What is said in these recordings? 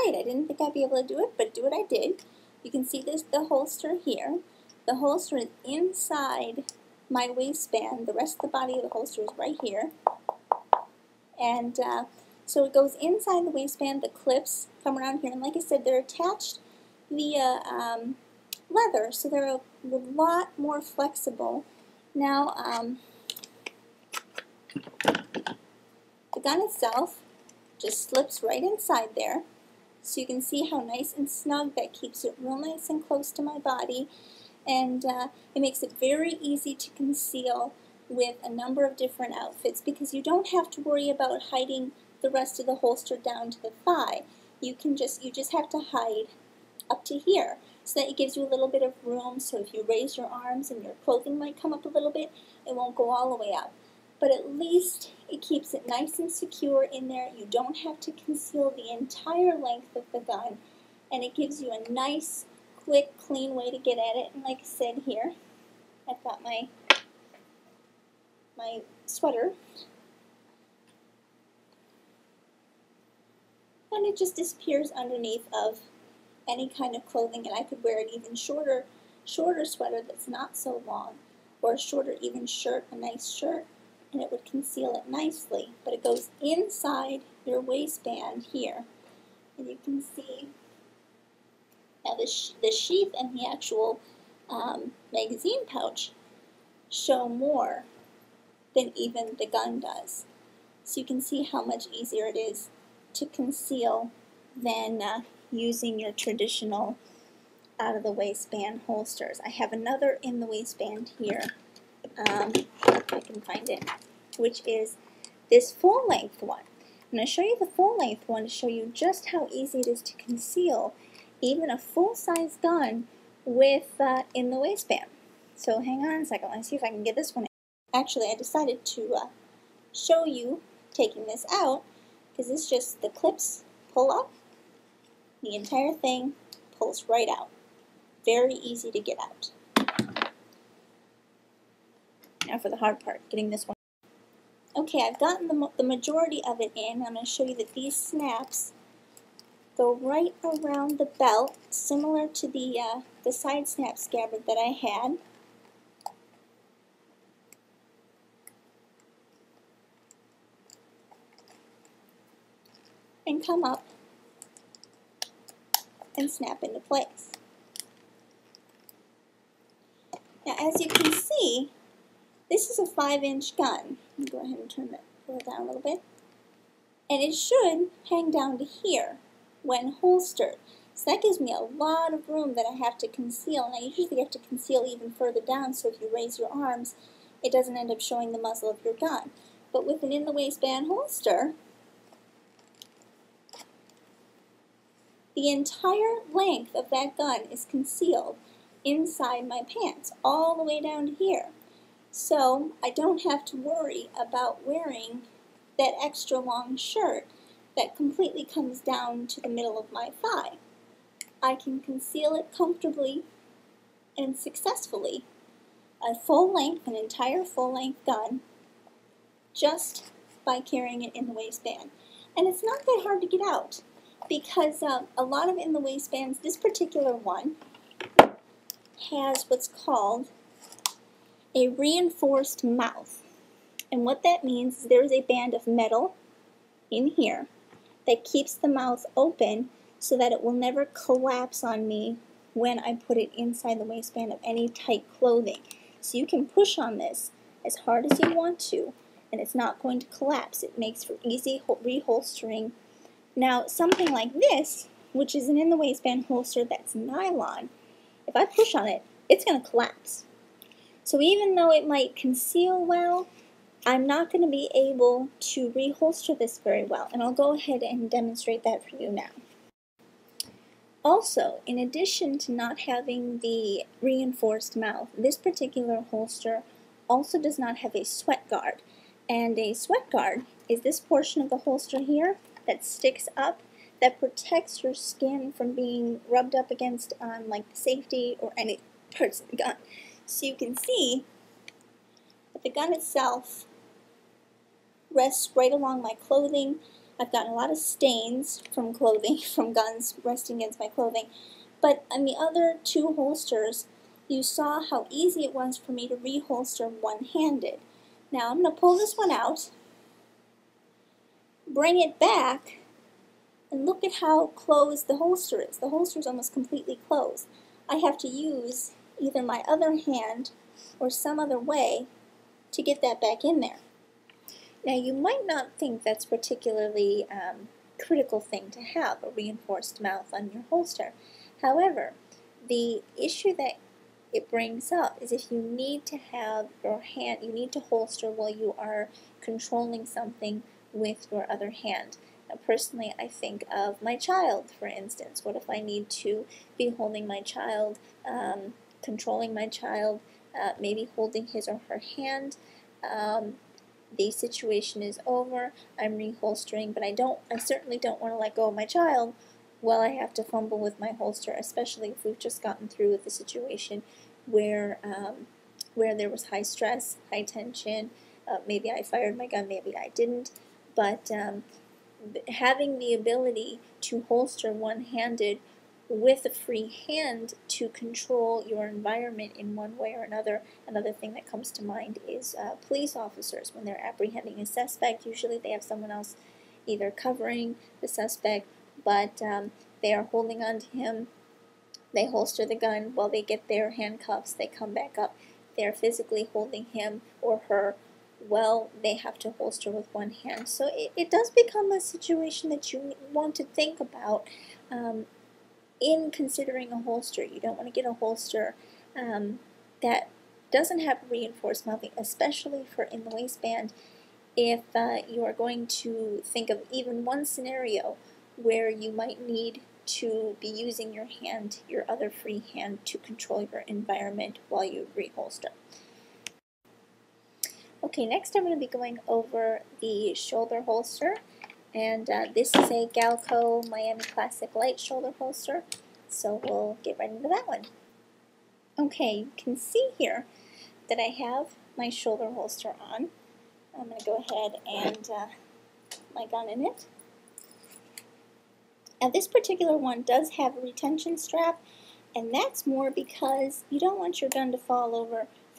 great. I didn't think I'd be able to do it, but do it I did. You can see this, the holster here. The holster is inside my waistband. The rest of the body of the holster is right here. And so it goes inside the waistband. The clips come around here. And like I said, they're attached via leather, so they're a lot more flexible. Now, the gun itself just slips right inside there. So you can see how nice and snug that keeps it real nice and close to my body. And it makes it very easy to conceal with a number of different outfits because you don't have to worry about hiding the rest of the holster down to the thigh. You just have to hide up to here so that it gives you a little bit of room, so if you raise your arms and your clothing might come up a little bit, it won't go all the way up. But at least it keeps it nice and secure in there. You don't have to conceal the entire length of the gun, and it gives you a nice, quick, clean way to get at it. And like I said here, I've got my sweater, and it just disappears underneath of any kind of clothing, and I could wear an even shorter sweater that's not so long, or a shorter even shirt, a nice shirt, and it would conceal it nicely. But it goes inside your waistband here, and you can see now the sheath and the actual magazine pouch show more than even the gun does. So you can see how much easier it is to conceal than using your traditional out-of-the-waistband holsters. I have another in the waistband here, if I can find it, which is this full-length one. I'm going to show you the full-length one to show you just how easy it is to conceal even a full-size gun with in the waistband. So hang on a second, let's see if I can get this one in. Actually, I decided to show you taking this out because it's just the clips pull up. The entire thing pulls right out. Very easy to get out. Now for the hard part, getting this one. Okay, I've gotten the majority of it in. I'm going to show you that these snaps go right around the belt, similar to the side snap scabbard that I had. And come up and snap into place. Now, as you can see, this is a 5-inch gun. Let me go ahead and pull it down a little bit. And it should hang down to here when holstered. So that gives me a lot of room that I have to conceal. And I usually have to conceal even further down, so if you raise your arms, it doesn't end up showing the muzzle of your gun. But with an in-the-waistband holster, the entire length of that gun is concealed inside my pants, all the way down to here. So I don't have to worry about wearing that extra long shirt that completely comes down to the middle of my thigh. I can conceal it comfortably and successfully, a full-length, an entire full-length gun, just by carrying it in the waistband. And it's not that hard to get out, because a lot of in the waistbands, this particular one has what's called a reinforced mouth. And what that means is there is a band of metal in here that keeps the mouth open so that it will never collapse on me when I put it inside the waistband of any tight clothing. So you can push on this as hard as you want to, and it's not going to collapse. It makes for easy reholstering. Now, something like this, which is an in-the-waistband holster that's nylon, if I push on it, it's going to collapse. So even though it might conceal well, I'm not going to be able to reholster this very well, and I'll go ahead and demonstrate that for you now. Also, in addition to not having the reinforced mouth, this particular holster also does not have a sweat guard. And a sweat guard is this portion of the holster here that sticks up, that protects your skin from being rubbed up against like the safety or any parts of the gun. So you can see that the gun itself rests right along my clothing. I've gotten a lot of stains from clothing, from guns resting against my clothing. But on the other two holsters, you saw how easy it was for me to reholster one-handed. Now I'm going to pull this one out, bring it back, and look at how closed the holster is. The holster is almost completely closed. I have to use either my other hand or some other way to get that back in there. Now you might not think that's particularly critical thing to have, a reinforced mouth on your holster. However, the issue that it brings up is if you need to have your hand, you need to holster while you are controlling something with your other hand. Now, personally, I think of my child, for instance. What if I need to be holding my child, controlling my child, maybe holding his or her hand? The situation is over, I'm reholstering, but I certainly don't want to let go of my child while I have to fumble with my holster, especially if we've just gotten through with the situation where there was high stress, high tension, maybe I fired my gun, maybe I didn't, but having the ability to holster one-handed with a free hand to control your environment in one way or another. Another thing that comes to mind is police officers. When they're apprehending a suspect, usually they have someone else either covering the suspect, but they are holding on to him. They holster the gun while they get their handcuffs. They come back up. They're physically holding him or her. Well, they have to holster with one hand. So it does become a situation that you want to think about in considering a holster. You don't want to get a holster that doesn't have reinforced mouthing, especially for in the waistband, if you are going to think of even one scenario where you might need to be using your hand, your other free hand, to control your environment while you reholster. Okay, next I'm going to be going over the shoulder holster. And this is a Galco Miami Classic Light shoulder holster, so we'll get right into that one. Okay, you can see here that I have my shoulder holster on. I'm going to go ahead and put my gun in it. Now this particular one does have a retention strap, and that's more because you don't want your gun to fall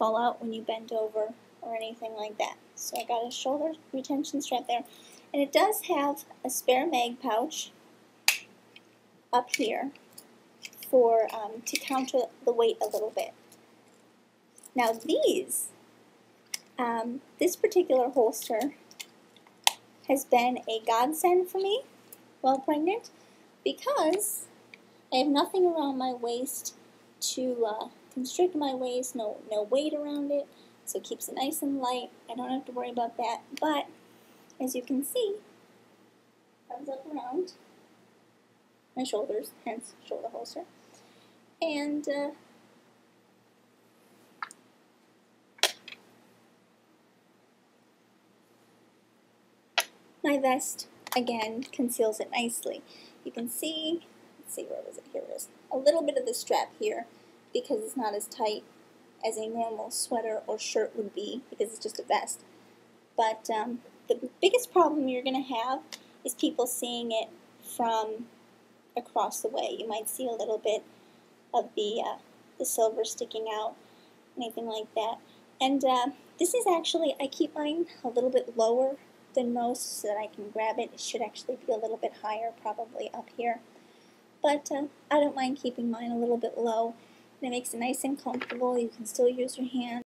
out when you bend over or anything like that. So I got a shoulder retention strap there. And it does have a spare mag pouch up here for to counter the weight a little bit. Now this particular holster has been a godsend for me while pregnant because I have nothing around my waist to constrict my waist, no weight around it, so it keeps it nice and light. I don't have to worry about that, but as you can see, comes up around my shoulders, hence shoulder holster. And my vest, again, conceals it nicely. You can see, let's see, where was it? Here it is. A little bit of the strap here because it's not as tight as a normal sweater or shirt would be because it's just a vest. But the biggest problem you're going to have is people seeing it from across the way. You might see a little bit of the silver sticking out, anything like that. And this is actually, I keep mine a little bit lower than most so that I can grab it. It should actually be a little bit higher, probably up here. But I don't mind keeping mine a little bit low. And it makes it nice and comfortable. You can still use your hand.